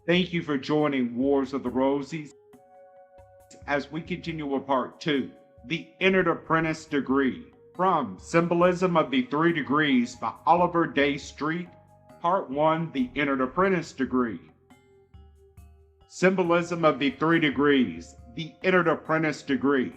Thank you for joining Wars of the Rosies as we continue with Part 2, the Entered Apprentice Degree, from Symbolism of the Three Degrees by Oliver Day Street, Part 1, the Entered Apprentice Degree. Symbolism of the Three Degrees, the Entered Apprentice Degree.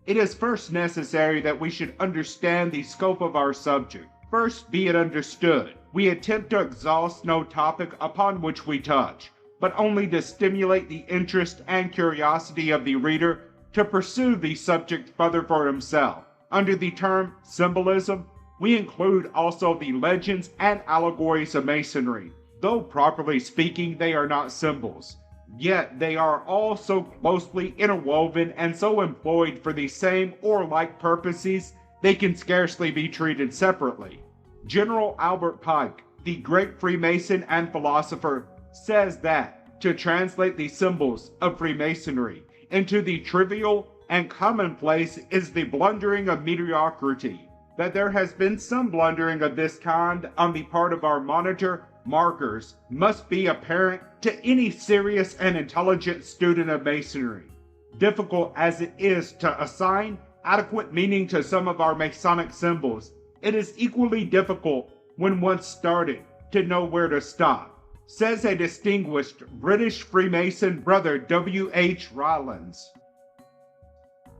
It is first necessary that we should understand the scope of our subject. First be it understood, we attempt to exhaust no topic upon which we touch, but only to stimulate the interest and curiosity of the reader to pursue the subject further for himself. Under the term symbolism, we include also the legends and allegories of Masonry. Though properly speaking they are not symbols, yet they are all so closely interwoven and so employed for the same or like purposes they can scarcely be treated separately. General Albert Pike, the great Freemason and philosopher, says that to translate the symbols of Freemasonry into the trivial and commonplace is the blundering of mediocrity. That there has been some blundering of this kind on the part of our monitor markers must be apparent to any serious and intelligent student of Masonry. Difficult as it is to assign adequate meaning to some of our Masonic symbols, it is equally difficult, when once started, to know where to stop, says a distinguished British Freemason brother W. H. Rylance.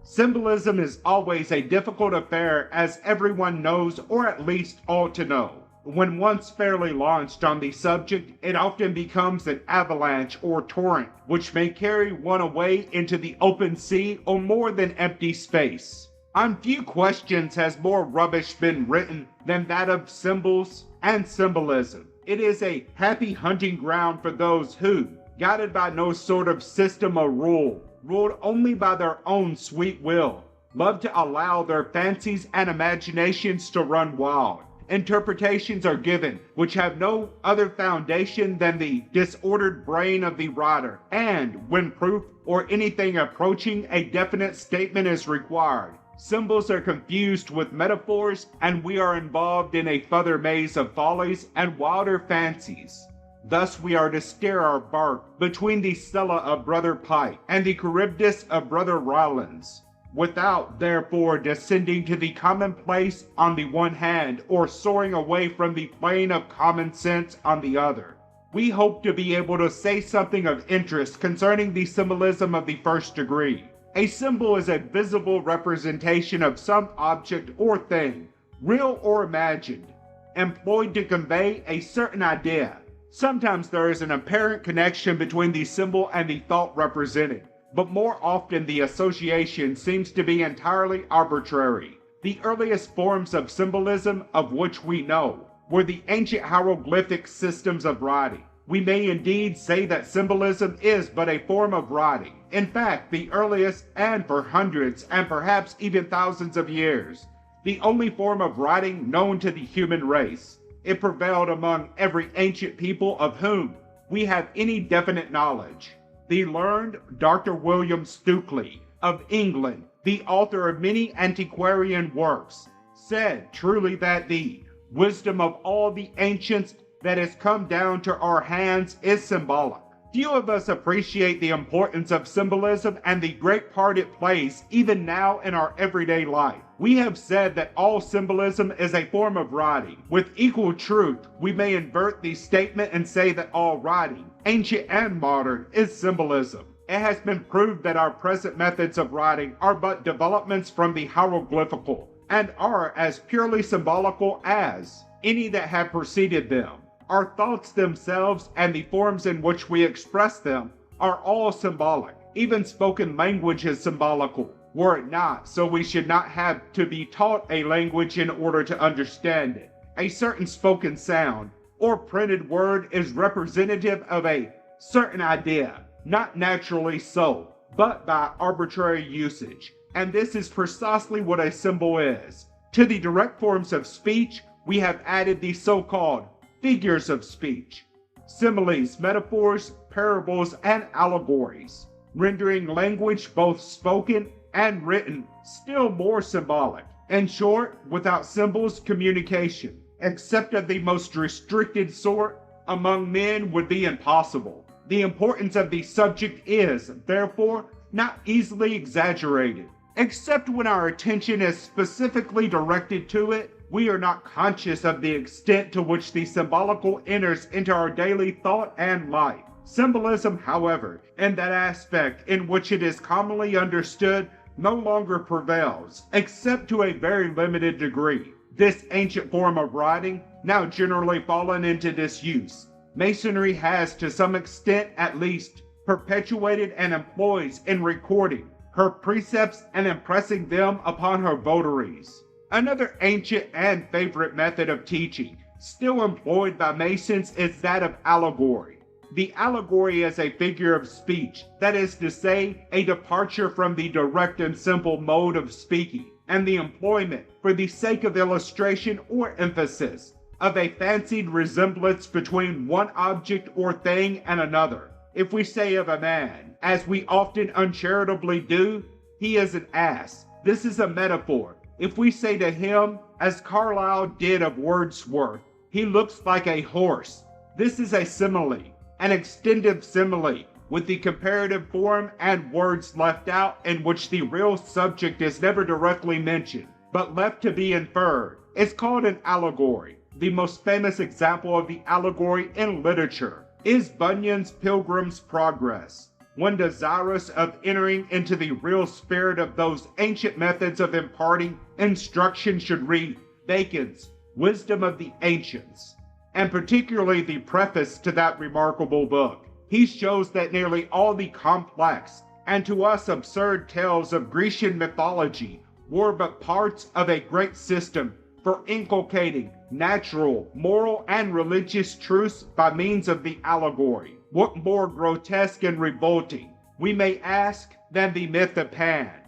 Symbolism is always a difficult affair, as everyone knows or at least ought to know. When once fairly launched on the subject, it often becomes an avalanche or torrent, which may carry one away into the open sea or more than empty space. On few questions has more rubbish been written than that of symbols and symbolism. It is a happy hunting ground for those who, guided by no sort of system or rule, ruled only by their own sweet will, love to allow their fancies and imaginations to run wild. Interpretations are given which have no other foundation than the disordered brain of the writer, and when proof or anything approaching a definite statement is required, symbols are confused with metaphors, and we are involved in a further maze of follies and wilder fancies. Thus we are to steer our bark between the Scylla of Brother Pike and the Charybdis of Brother Rylance, without therefore descending to the commonplace on the one hand or soaring away from the plane of common sense on the other. We hope to be able to say something of interest concerning the symbolism of the first degree. A symbol is a visible representation of some object or thing, real or imagined, employed to convey a certain idea. Sometimes there is an apparent connection between the symbol and the thought represented, but more often the association seems to be entirely arbitrary. The earliest forms of symbolism of which we know were the ancient hieroglyphic systems of writing. We may indeed say that symbolism is but a form of writing. In fact, the earliest, and for hundreds and perhaps even thousands of years, the only form of writing known to the human race. It prevailed among every ancient people of whom we have any definite knowledge. The learned Dr. William Stukeley of England, the author of many antiquarian works, said truly that the wisdom of all the ancients that has come down to our hands is symbolic. Few of us appreciate the importance of symbolism and the great part it plays even now in our everyday life. We have said that all symbolism is a form of writing. With equal truth, we may invert the statement and say that all writing, ancient and modern, is symbolism. It has been proved that our present methods of writing are but developments from the hieroglyphical, and are as purely symbolical as any that have preceded them. Our thoughts themselves and the forms in which we express them are all symbolic. Even spoken language is symbolical. Were it not, so we should not have to be taught a language in order to understand it. A certain spoken sound or printed word is representative of a certain idea, not naturally so, but by arbitrary usage. And this is precisely what a symbol is. To the direct forms of speech, we have added the so-called figures of speech, similes, metaphors, parables, and allegories, rendering language both spoken and written still more symbolic. In short, without symbols, communication, except of the most restricted sort, among men would be impossible. The importance of the subject is, therefore, not easily exaggerated. Except when our attention is specifically directed to it, we are not conscious of the extent to which the symbolical enters into our daily thought and life. Symbolism, however, in that aspect in which it is commonly understood, no longer prevails, except to a very limited degree. This ancient form of writing, now generally fallen into disuse, Masonry has, to some extent at least, perpetuated and employs in recording her precepts and impressing them upon her votaries. Another ancient and favorite method of teaching, still employed by Masons, is that of allegory. The allegory is a figure of speech, that is to say, a departure from the direct and simple mode of speaking, and the employment, for the sake of illustration or emphasis, of a fancied resemblance between one object or thing and another. If we say of a man, as we often uncharitably do, he is an ass, this is a metaphor. If we say to him, as Carlyle did of Wordsworth, he looks like a horse, this is a simile, an extended simile, with the comparative form and words left out, in which the real subject is never directly mentioned, but left to be inferred. It's called an allegory. The most famous example of the allegory in literature is Bunyan's Pilgrim's Progress. One desirous of entering into the real spirit of those ancient methods of imparting instruction should read Bacon's Wisdom of the Ancients, and particularly the preface to that remarkable book. He shows that nearly all the complex and to us absurd tales of Grecian mythology were but parts of a great system for inculcating natural, moral, and religious truths by means of the allegory. What more grotesque and revolting, we may ask, than the myth of Pan?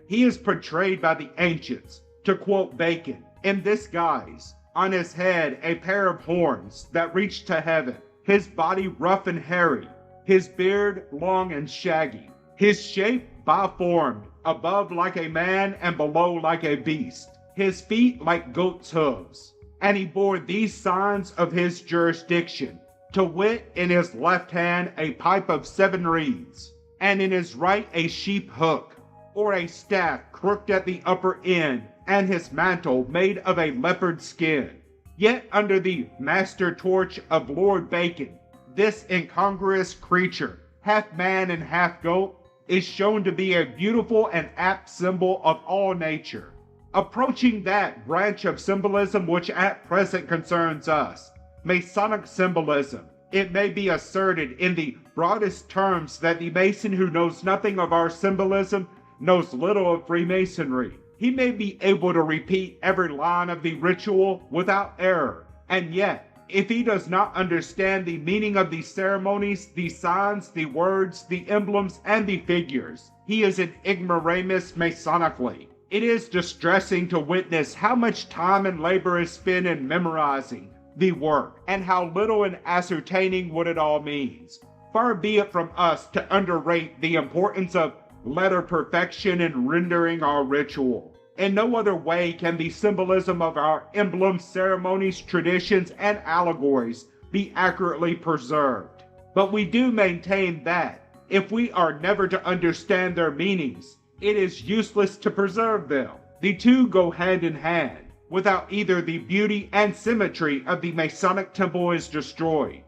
He is portrayed by the ancients, to quote Bacon, in this guise: on his head a pair of horns that reach to heaven, his body rough and hairy, his beard long and shaggy, his shape biformed, above like a man and below like a beast, his feet like goat's hooves. And he bore these signs of his jurisdiction, to wit, in his left hand a pipe of 7 reeds, and in his right a sheep hook, or a staff crooked at the upper end, and his mantle made of a leopard skin. Yet under the master torch of Lord Bacon, this incongruous creature, half man and half goat, is shown to be a beautiful and apt symbol of all nature. Approaching that branch of symbolism which at present concerns us, Masonic symbolism, it may be asserted in the broadest terms that the Mason who knows nothing of our symbolism knows little of Freemasonry. He may be able to repeat every line of the ritual without error, and yet, if he does not understand the meaning of the ceremonies, the signs, the words, the emblems, and the figures, he is an ignoramus Masonically. It is distressing to witness how much time and labor is spent in memorizing the work, and how little in ascertaining what it all means. Far be it from us to underrate the importance of letter perfection in rendering our ritual. In no other way can the symbolism of our emblems, ceremonies, traditions, and allegories be accurately preserved. But we do maintain that, if we are never to understand their meanings, it is useless to preserve them. The two go hand in hand. Without either, the beauty and symmetry of the Masonic temple is destroyed.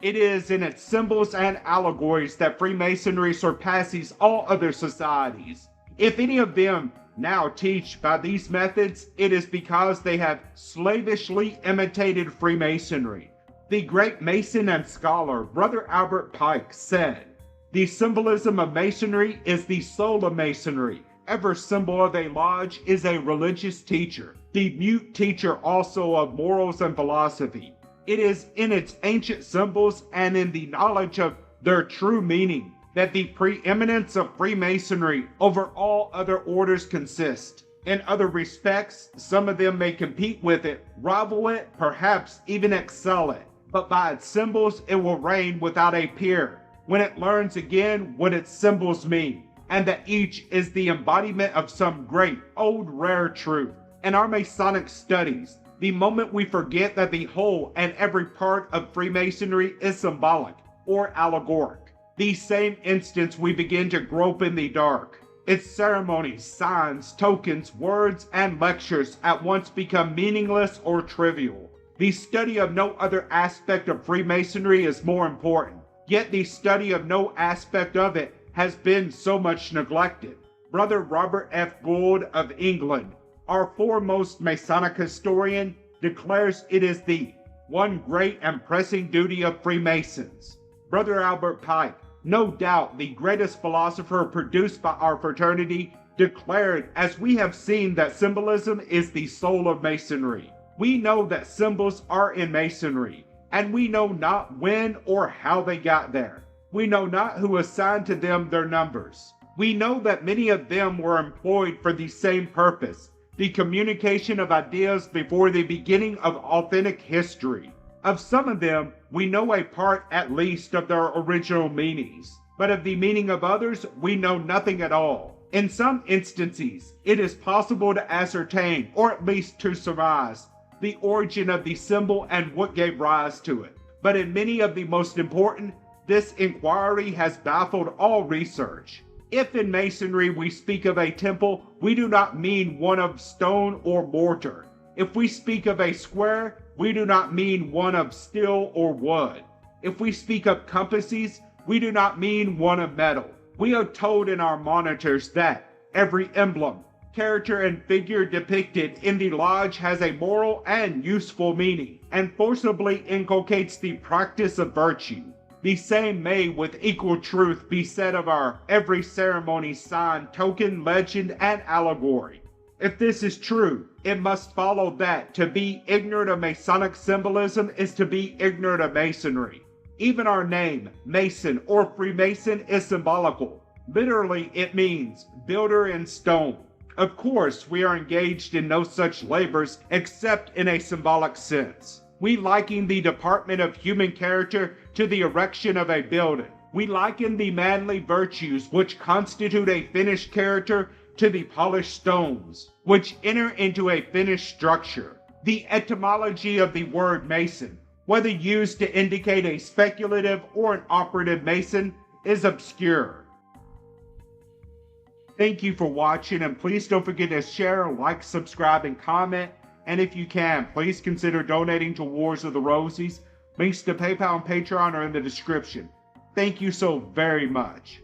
It is in its symbols and allegories that Freemasonry surpasses all other societies. If any of them now teach by these methods, it is because they have slavishly imitated Freemasonry. The great Mason and scholar Brother Albert Pike said, "The symbolism of Masonry is the soul of Masonry. Every symbol of a lodge is a religious teacher, the mute teacher also of morals and philosophy. It is in its ancient symbols and in the knowledge of their true meaning that the preeminence of Freemasonry over all other orders consists. In other respects, some of them may compete with it, rival it, perhaps even excel it, but by its symbols it will reign without a peer, when it learns again what its symbols mean, and that each is the embodiment of some great, old, rare truth. In our Masonic studies, the moment we forget that the whole and every part of Freemasonry is symbolic, or allegoric. These same instants we begin to grope in the dark. Its ceremonies, signs, tokens, words, and lectures at once become meaningless or trivial. The study of no other aspect of Freemasonry is more important, yet the study of no aspect of it has been so much neglected. Brother Robert F. Gould of England, our foremost Masonic historian, declares it is the one great and pressing duty of Freemasons. Brother Albert Pike, no doubt the greatest philosopher produced by our fraternity, declared, as we have seen, that symbolism is the soul of Masonry. We know that symbols are in Masonry, and we know not when or how they got there. We know not who assigned to them their numbers. We know that many of them were employed for the same purpose, the communication of ideas before the beginning of authentic history. Of some of them, we know a part at least of their original meanings, but of the meaning of others, we know nothing at all. In some instances, it is possible to ascertain, or at least to surmise, the origin of the symbol and what gave rise to it. But in many of the most important, this inquiry has baffled all research. If in Masonry we speak of a temple, we do not mean one of stone or mortar. If we speak of a square, we do not mean one of steel or wood. If we speak of compasses, we do not mean one of metal. We are told in our monitors that every emblem, character, and figure depicted in the lodge has a moral and useful meaning, and forcibly inculcates the practice of virtue. The same may with equal truth be said of our every ceremony, sign, token, legend, and allegory. If this is true, it must follow that to be ignorant of Masonic symbolism is to be ignorant of Masonry. Even our name, Mason or Freemason, is symbolical. Literally, it means builder in stone. Of course, we are engaged in no such labors except in a symbolic sense. We liken the department of human character to the erection of a building. We liken the manly virtues which constitute a finished character to the polished stones, which enter into a finished structure. The etymology of the word mason, whether used to indicate a speculative or an operative mason, is obscure. Thank you for watching, and please don't forget to share, like, subscribe, and comment. And if you can, please consider donating to Wars of the Rosies. Links to PayPal and Patreon are in the description. Thank you so very much.